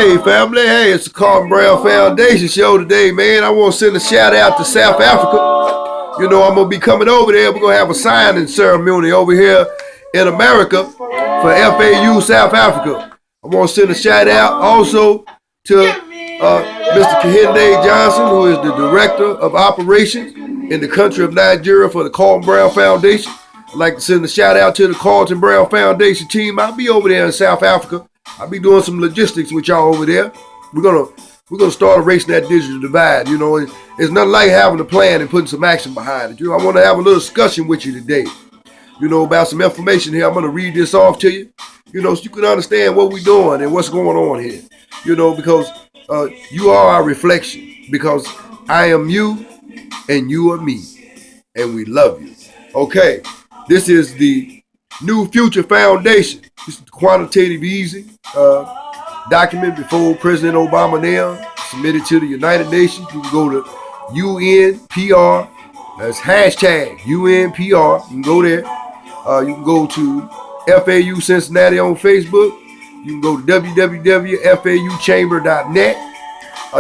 Hey family, hey, it's the Carlton Brown Foundation show today, man. I want to send a shout out to South Africa. You know, I'm going to be coming over there. We're going to have a signing ceremony over here in America for FAU South Africa. I want to send a shout out also to Mr. Kehinde Johnson, who is the Director of Operations in the country of Nigeria for the Carlton Brown Foundation. I'd like to send a shout out to the Carlton Brown Foundation team. I'll be over there in South Africa. I'll be doing some logistics with y'all over there. We're gonna start erasing that digital divide. You know, it's nothing like having a plan and putting some action behind it. You know, I want to have a little discussion with you today. You know, about some information here. I'm gonna read this off to you. You know, so you can understand what we're doing and what's going on here. You know, because you are our reflection. Because I am you and you are me, and we love you. Okay, this is the New Future Foundation. This is the quantitative easing document before President Obama now submitted to the United Nations. You can go to UNPR. That's hashtag UNPR. You can go there. You can go to FAU Cincinnati on Facebook. You can go to www.fauchamber.net.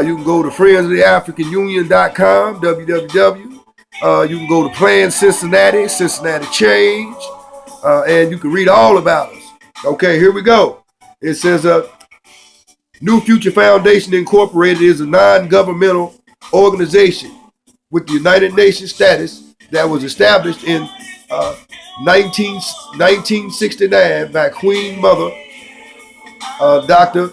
You can go to friendsoftheafricanunion.com, www. You can go to Plan Cincinnati, Cincinnati Change, and you can read all about us. Okay, here we go. It says, New Future Foundation Incorporated is a non-governmental organization with the United Nations status that was established in 1969 by Queen Mother Dr.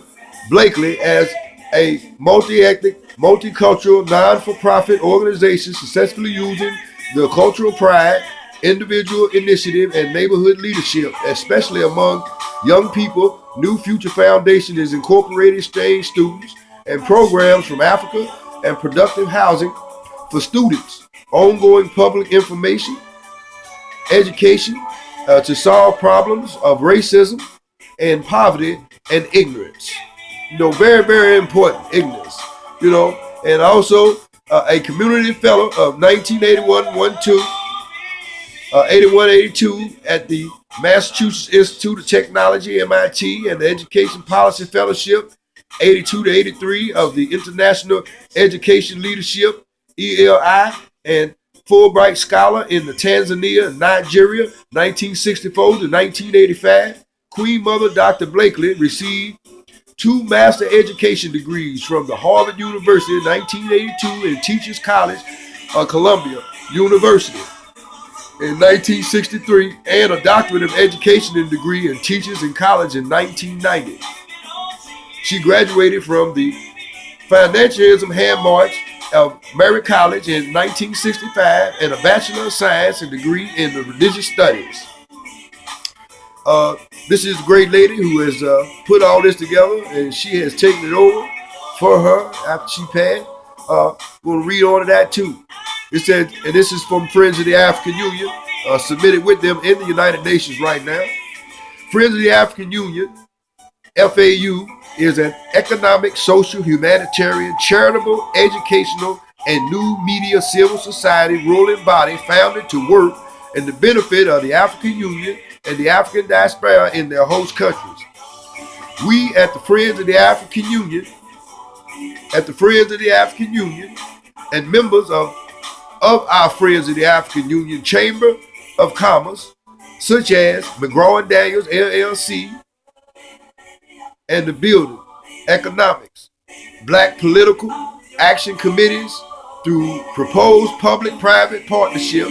Blakely as a multi-ethnic, multicultural, non-for-profit organization successfully using the cultural pride, individual initiative, and neighborhood leadership, especially among young people. New Future Foundation is incorporating exchange students and programs from Africa and productive housing for students, ongoing public information, education to solve problems of racism and poverty and ignorance. You know, very, very important, ignorance. You know, and also a community fellow of 1981-12, 81-82 at the Massachusetts Institute of Technology, MIT, and the Education Policy Fellowship, 82-83 of the International Education Leadership, ELI, and Fulbright Scholar in the Tanzania and Nigeria, 1964 to 1985. Queen Mother Dr. Blakely received 2 master education degrees from the Harvard University in 1982 and Teachers College of Columbia University in 1963, and a doctorate of education and degree in Teachers in College in 1990. She graduated from the Financialism Hand March of Merritt College in 1965 and a Bachelor of Science and degree in the Religious Studies. This is a great lady who has put all this together, and she has taken it over for her after she passed. We'll read on to that too. It said, and this is from Friends of the African Union, submitted with them in the United Nations right now. Friends of the African Union, FAU, is an economic, social, humanitarian, charitable, educational, and new media civil society ruling body founded to work in the benefit of the African Union and the African diaspora in their host countries. We at the Friends of the African Union, and members of our Friends of the African Union Chamber of Commerce, such as McGraw and Daniels LLC, and the Building, Economics, Black Political Action Committees through proposed public-private partnership,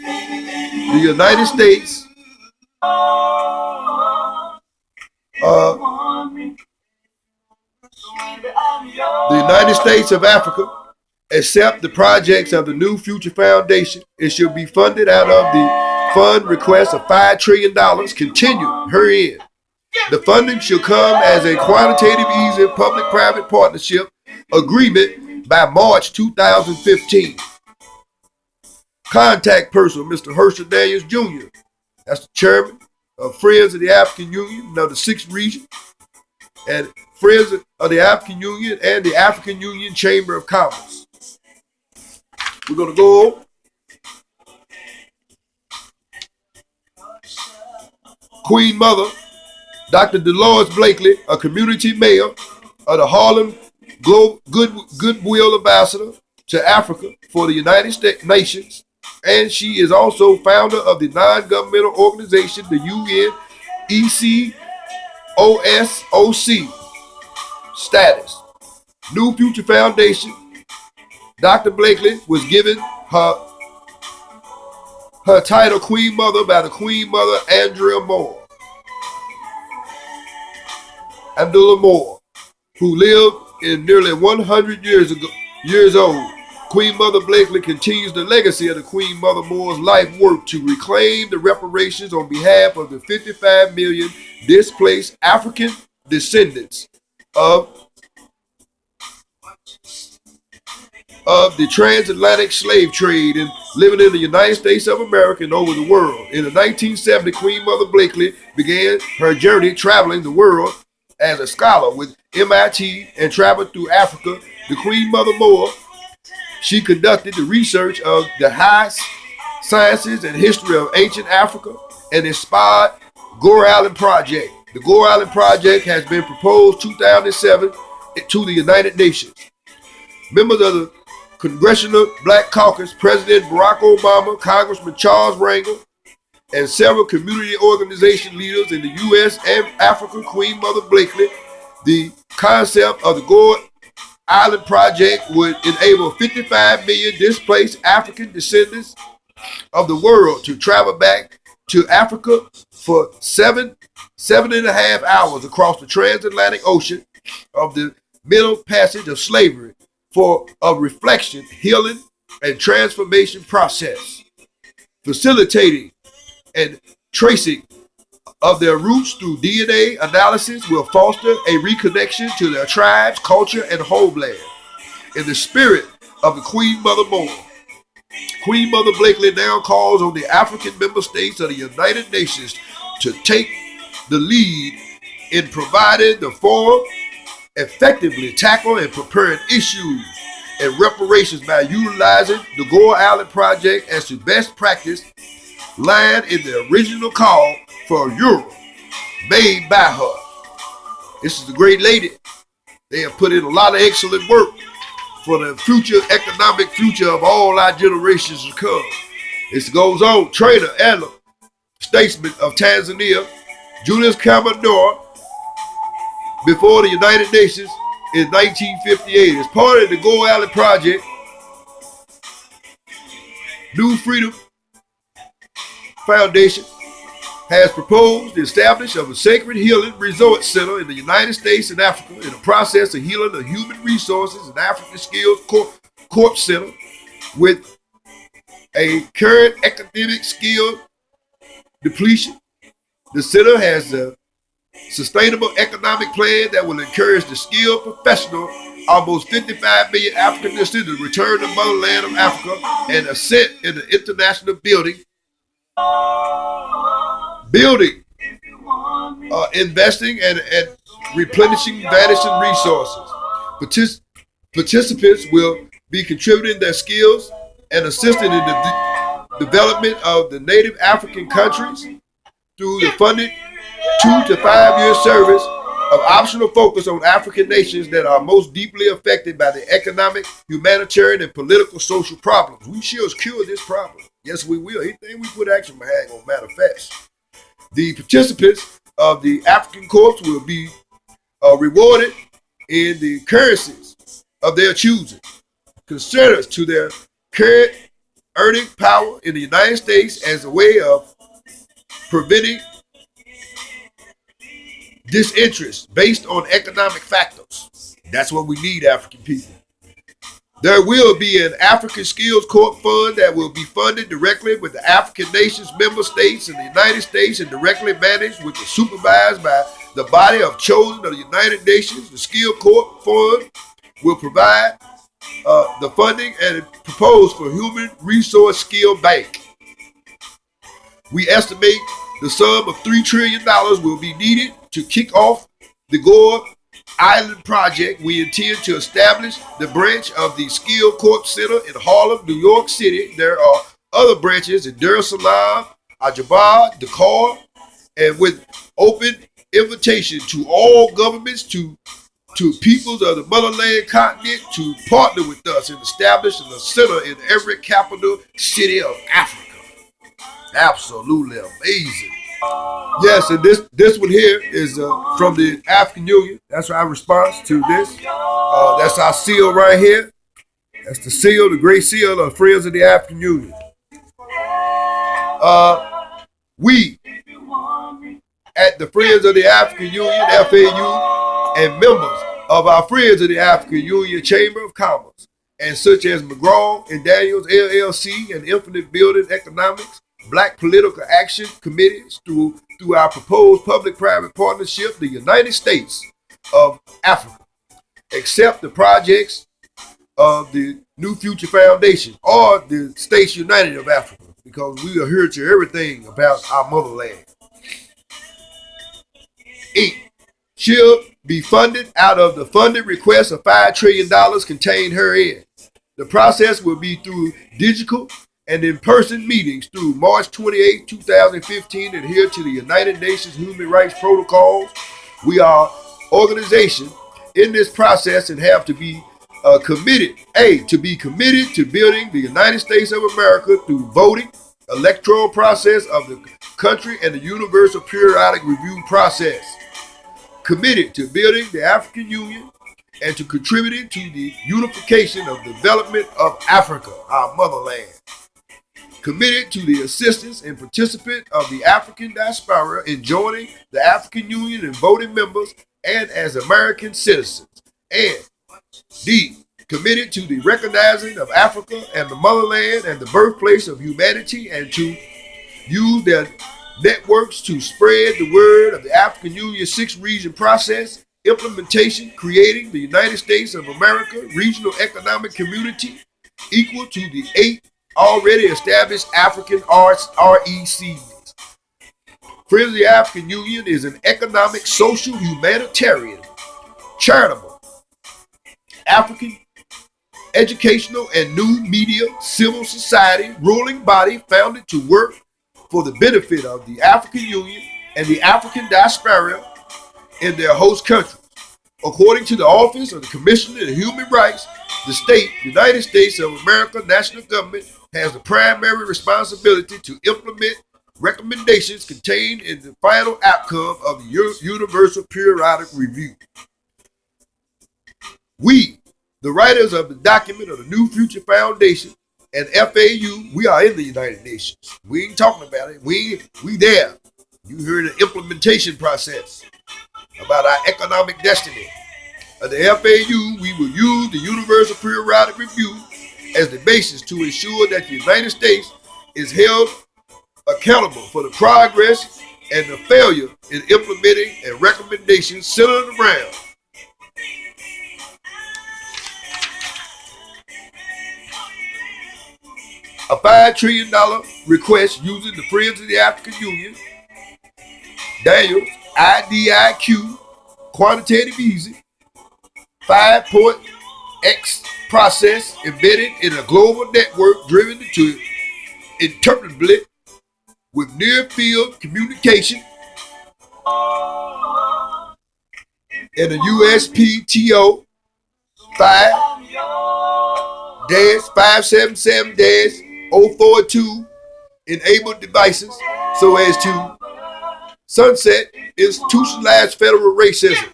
the United States, of Africa, accept the projects of the New Future Foundation. It should be funded out of the fund request of $5 trillion. Continue, hurry in. The funding shall come as a quantitative easing public-private partnership agreement by March 2015. Contact person, Mr. Herschel Daniels Jr. That's the chairman of Friends of the African Union, the 6th region, and Friends of the African Union and the African Union Chamber of Commerce. We're going to go over. Queen Mother Dr. Dolores Blakely, a community mayor the Harlem Goodwill Ambassador to Africa for the United States Nations, and she is also founder of the non-governmental organization, the UNECOSOC status. New Future Foundation. Dr. Blakely was given her title Queen Mother by the Queen Mother Andrea Moore, who lived in nearly 100 years old. Queen Mother Blakely continues the legacy of the Queen Mother Moore's life work to reclaim the reparations on behalf of the 55 million displaced African descendants of the transatlantic slave trade and living in the United States of America and over the world. In the 1970s, Queen Mother Blakely began her journey traveling the world as a scholar with MIT and traveled through Africa. The Queen Mother Moore, she conducted the research of the high sciences and history of ancient Africa and inspired Gore Island Project. The Gore Island Project has been proposed 2007 to the United Nations. Members of the Congressional Black Caucus, President Barack Obama, Congressman Charles Rangel, and several community organization leaders in the U.S. and Africa, Queen Mother Blakely, the concept of the Gore Island Project would enable 55 million displaced African descendants of the world to travel back to Africa for seven and a half hours across the transatlantic ocean of the Middle Passage of slavery for a reflection, healing, and transformation process, facilitating and tracing of their roots through DNA analysis will foster a reconnection to their tribes, culture, and homeland. In the spirit of the Queen Mother Moore, Queen Mother Blakely now calls on the African member states of the United Nations to take the lead in providing the forum, effectively tackle and preparing issues and reparations by utilizing the Gore Island Project as the best practice line in the original call for Europe, made by her. This is a great lady. They have put in a lot of excellent work for the future, economic future of all our generations to come. It goes on. Trader and statesman of Tanzania, Julius Cameron, before the United Nations in 1958. As part of the Gore Island Project, New Freedom Foundation has proposed the establishment of a sacred healing resort center in the United States and Africa in the process of healing the human resources and African Skills Corp Center with a current academic skill depletion. The center has a sustainable economic plan that will encourage the skilled professional, almost 55 million African descendants return to the motherland of Africa and ascent in the international investing and replenishing vanishing resources. Participants will be contributing their skills and assisting in the development of the native African countries through the funded 2 to 5 year service of optional focus on African nations that are most deeply affected by the economic, humanitarian, and political social problems. We shall cure this problem. Yes, we will. Anything we put action behind gonna manifest. The participants of the African Corps will be rewarded in the currencies of their choosing, considered to their current earning power in the United States as a way of preventing disinterest based on economic factors. That's what we need, African people. There will be an African Skills Corp Fund that will be funded directly with the African nations, member states, and the United States, and directly managed with the supervised by the body of chosen of the United Nations. The Skill Corp Fund will provide the funding and propose for Human Resource Skill Bank. We estimate the sum of $3 trillion will be needed to kick off the Gore Island Project. We intend to establish the branch of the Skill Corp Center in Harlem, New York City. There are other branches in Dar es Salaam, Ajabad, Dakar, and with open invitation to all governments to to peoples of the motherland continent to partner with us in establishing a center in every capital city of Africa. Absolutely amazing. Yes, and this one here is from the African Union. That's our response to this. That's our seal right here. That's the seal, the great seal of Friends of the African Union. We at the Friends of the African Union, FAU, and members of our Friends of the African Union Chamber of Commerce, and such as McGraw and Daniels LLC and Infinite Building Economics, Black Political Action Committees through our proposed public-private partnership, the United States of Africa, accept the projects of the New Future Foundation or the States United of Africa, because we are here to everything about our motherland. Inc. should be funded out of the funded request of $5 trillion contained herein. The process will be through digital and in-person meetings through March 28, 2015, adhere to the United Nations Human Rights Protocols. We are organization in this process and have to be committed to building the United States of America through voting, electoral process of the country, and the universal periodic review process. Committed to building the African Union and to contributing to the unification of development of Africa, our motherland. Committed to the assistance and participant of the African diaspora in joining the African Union and voting members and as American citizens. And D, committed to the recognizing of Africa and the motherland and the birthplace of humanity, and to use their networks to spread the word of the African Union 6-region process, implementation, creating the United States of America regional economic community equal to the 8 already established African RECs. Friends of the African Union is an economic, social, humanitarian, charitable, African, educational, and new media civil society ruling body founded to work for the benefit of the African Union and the African diaspora in their host countries. According to the Office of the Commissioner of Human Rights, the United States of America national government has the primary responsibility to implement recommendations contained in the final outcome of the Universal Periodic Review. We, the writers of the document of the New Future Foundation and FAU, we are in the United Nations. We ain't talking about it. We there. You heard the implementation process about our economic destiny. At the FAU, we will use the Universal Periodic Review as the basis to ensure that the United States is held accountable for the progress and the failure in implementing and recommendations centered around a $5 trillion request using the Friends of the African Union, Daniels, IDIQ, quantitative easy, 5-point X process embedded in a global network driven to interpretability with near-field communication and a USPTO 5-577-042 enabled devices so as to sunset institutionalized federal racism.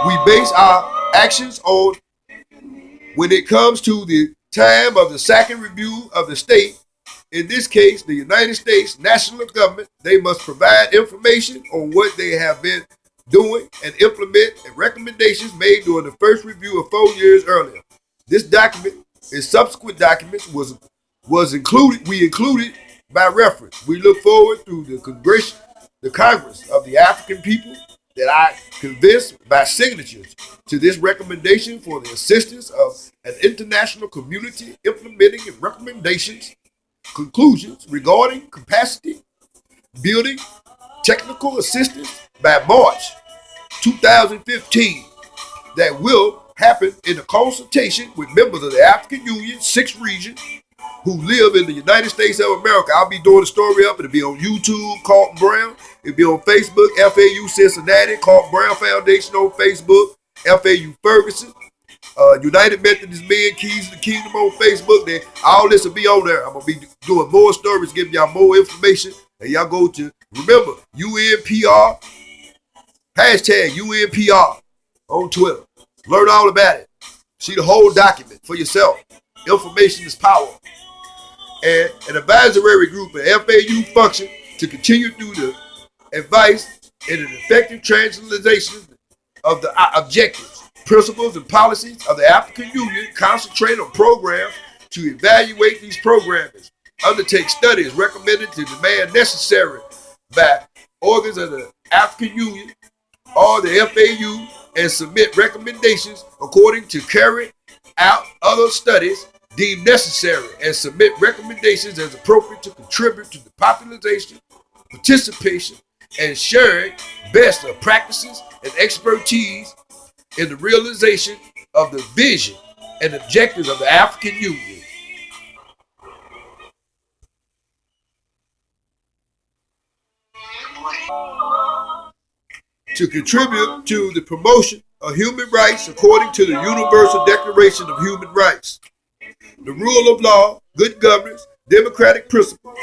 We base our actions on when it comes to the time of the second review of the state, in this case, the United States national government. They must provide information on what they have been doing and implement and recommendations made during the first review of 4 years earlier. This document and subsequent documents was included. We included by reference. We look forward to the Congress of the African people that I convinced by signatures to this recommendation for the assistance of an international community implementing recommendations, conclusions regarding capacity building, technical assistance by March 2015 that will happen in a consultation with members of the African Union 6th region who live in the United States of America. I'll be doing the story up. It'll be on YouTube, Carlton Brown. It'll be on Facebook, FAU Cincinnati, Carlton Brown Foundation on Facebook, FAU Ferguson, United Methodist Men, Keys to the Kingdom on Facebook. Then all this will be on there. I'm going to be doing more stories, giving y'all more information. And y'all go to, remember, UNPR, hashtag UNPR on Twitter. Learn all about it. See the whole document for yourself. Information is power. And an advisory group, an FAU function to continue through the advice and an effective translation of the objectives, principles, and policies of the African Union, concentrate on programs to evaluate these programs, undertake studies recommended to demand necessary by organs of the African Union or the FAU, and submit recommendations according to carry out other studies deemed necessary, and submit recommendations as appropriate to contribute to the popularization, participation, and sharing best of practices and expertise in the realization of the vision and objectives of the African Union. To contribute to the promotion of human rights according to the Universal Declaration of Human Rights, the rule of law, good governance, democratic principles,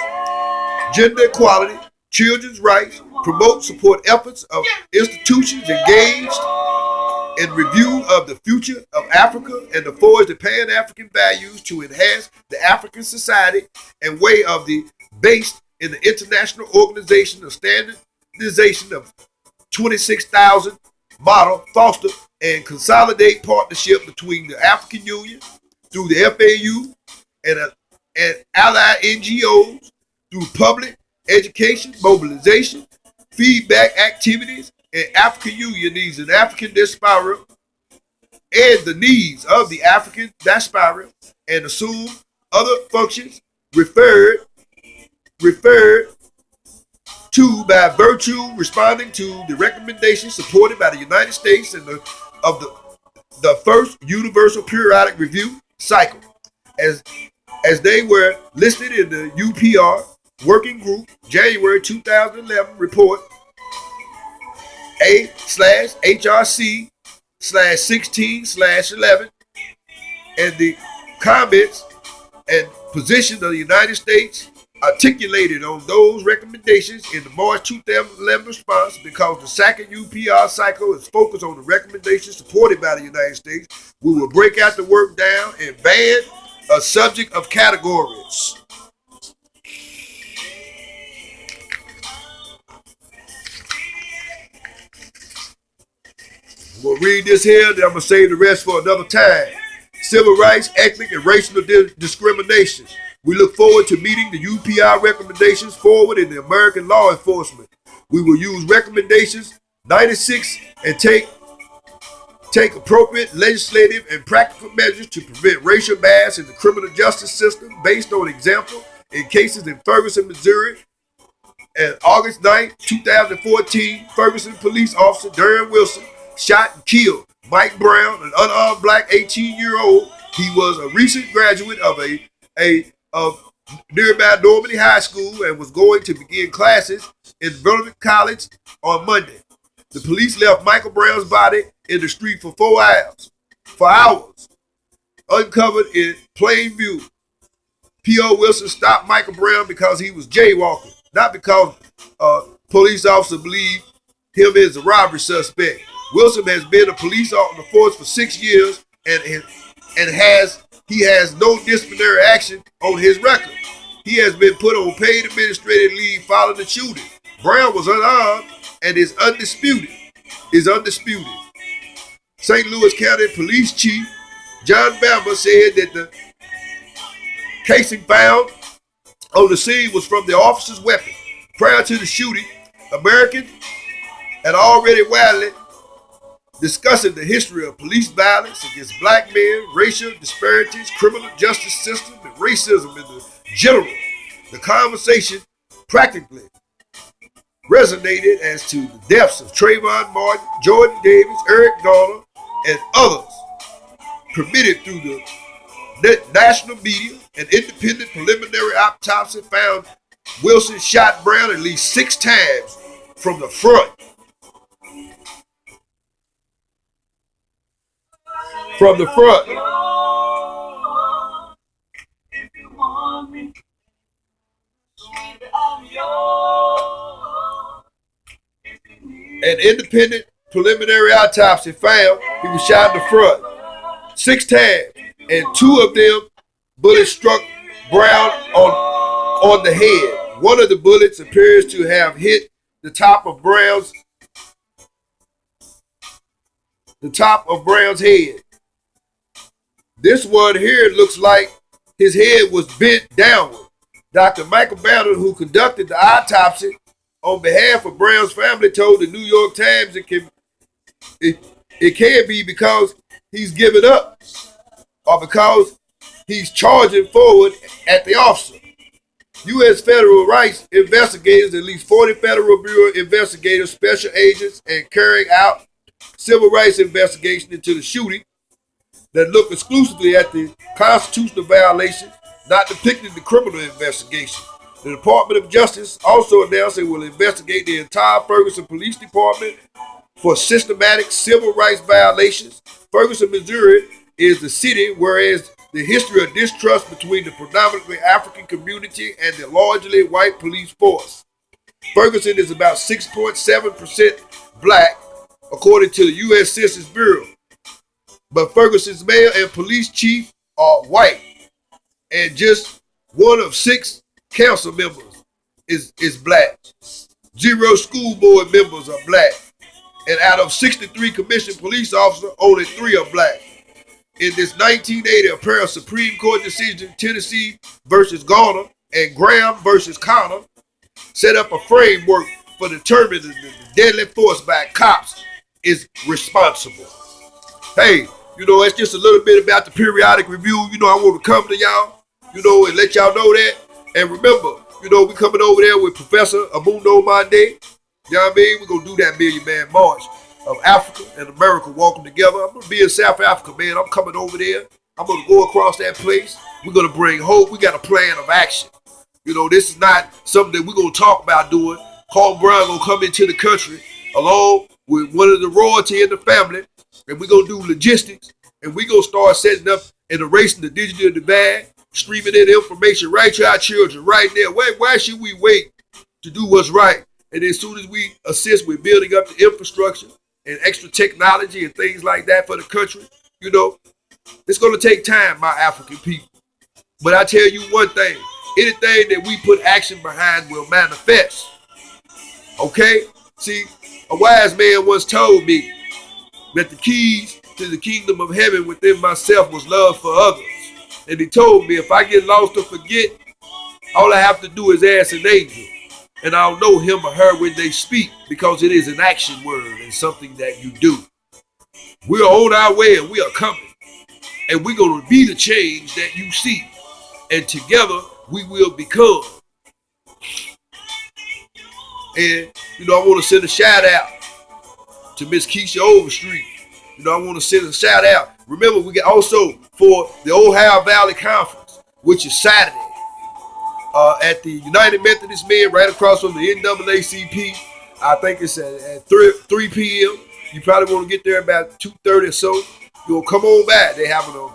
gender equality, children's rights, promote, support efforts of institutions engaged in review of the future of Africa and to forge the Pan-African values to enhance the African society and way of the based in the International Organization of Standardization of 26,000 model, foster, and consolidate partnership between the African Union through the FAU and allied NGOs through public education, mobilization, feedback activities, and African Union needs an African diaspora and the needs of the African diaspora, and assume other functions referred to by virtue responding to the recommendations supported by the United States and the first Universal Periodic Review cycle, as they were listed in the UPR Working Group January 2011 report A/HRC/16/11, and the comments and positions of the United States articulated on those recommendations in the March 2011 response. Because the second UPR cycle is focused on the recommendations supported by the United States, we will break out the work down and ban a subject of categories. We'll read this here, then I'm going to save the rest for another time. Civil rights, ethnic, and racial discrimination. We look forward to meeting the UPR recommendations forward in the American law enforcement. We will use recommendations 96 and take appropriate legislative and practical measures to prevent racial bias in the criminal justice system based on example in cases in Ferguson, Missouri. And August 9, 2014, Ferguson police officer Darren Wilson shot and killed Mike Brown, an unarmed black 18-year-old. He was a recent graduate of nearby Normandy High School and was going to begin classes in Vernon College on Monday. The police left Michael Brown's body in the street for 4 hours, uncovered in plain view. P.O. Wilson stopped Michael Brown because he was jaywalking, not because police officers believed him as a robbery suspect. Wilson has been a police officer on the force for 6 years and he has no disciplinary action on his record. He has been put on paid administrative leave following the shooting. Brown was unarmed and is undisputed. St. Louis County Police Chief John Bamber said that the casing found on the scene was from the officer's weapon. Prior to the shooting, Americans had already widely discussing the history of police violence against black men, racial disparities, criminal justice system, and racism in the general. The conversation practically resonated as to the deaths of Trayvon Martin, Jordan Davis, Eric Garner, and others permitted through the national media and independent preliminary autopsy found Wilson shot Brown at least 6 times from the front. From the front. An independent preliminary autopsy found he was shot in the front 6 times, and 2 of them bullets struck Brown on the head. One of the bullets appears to have hit the top of Brown's head. This one here looks like his head was bent downward. Dr. Michael Banner, who conducted the autopsy on behalf of Brown's family, told the New York Times it can be because he's given up or because he's charging forward at the officer. U.S. federal rights investigators, at least 40 Federal Bureau investigators, special agents, and carrying out civil rights investigation into the shooting that look exclusively at the constitutional violations, not depicting the criminal investigation. The Department of Justice also announced it will investigate the entire Ferguson Police Department for systematic civil rights violations. Ferguson, Missouri is the city, whereas the history of distrust between the predominantly African community and the largely white police force. Ferguson is about 6.7% black, according to the U.S. Census Bureau. But Ferguson's mayor and police chief are white, and just 1 of 6 council members is black. 0 school board members are black. And out of 63 commissioned police officers, only 3 are black. In this 1980 apparent Supreme Court decision, Tennessee versus Garner and Graham versus Connor set up a framework for determining the deadly force by cops is responsible. Hey, it's just a little bit about the periodic review. I want to come to y'all, and let y'all know that. And remember, we coming over there with Professor Amundo Mande. You know what I mean? We're going to do that Million Man March of Africa and America walking together. I'm going to be in South Africa, man. I'm coming over there. I'm going to go across that place. We're going to bring hope. We got a plan of action. This is not something that we're going to talk about doing. Carl Brown going to come into the country along with one of the royalty in the family, and we're going to do logistics, and we're going to start setting up and erasing the digital divide, streaming in information right to our children right now. Why should we wait to do what's right? And as soon as we assist with building up the infrastructure and extra technology and things like that for the country, it's going to take time, my African people. But I tell you one thing, anything that we put action behind will manifest. Okay? See, a wise man once told me that the keys to the kingdom of heaven within myself was love for others. And he told me if I get lost or forget, all I have to do is ask an angel. And I'll know him or her when they speak, because it is an action word and something that you do. We're on our way and we are coming. And we're going to be the change that you see. And together we will become. And, I want to send a shout out to Miss Keisha Overstreet. I want to send a shout out. Remember, we got also for the Ohio Valley Conference, which is Saturday, at the United Methodist Men, right across from the NAACP. I think it's at 3 p.m. You probably want to get there about 2:30 or so. Come on back. They're having a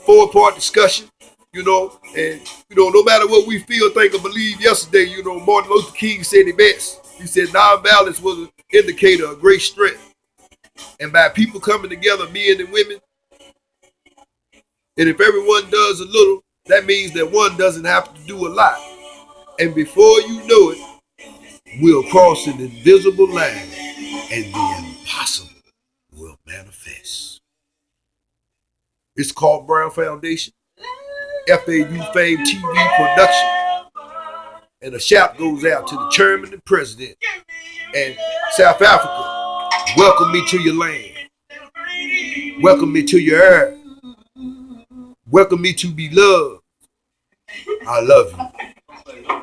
4-part discussion, and, no matter what we feel, think, or believe yesterday, Martin Luther King said it best. He said nonviolence was an indicator of great strength. And by people coming together, men and women, and if everyone does a little, that means that one doesn't have to do a lot. And before you know it, we'll cross an invisible line and the impossible will manifest. It's called Brown Foundation, FAU Fame TV production. And a shout goes out to the chairman and president and South Africa. Welcome me to your land. Welcome me to your air. Welcome me to be loved. I love you.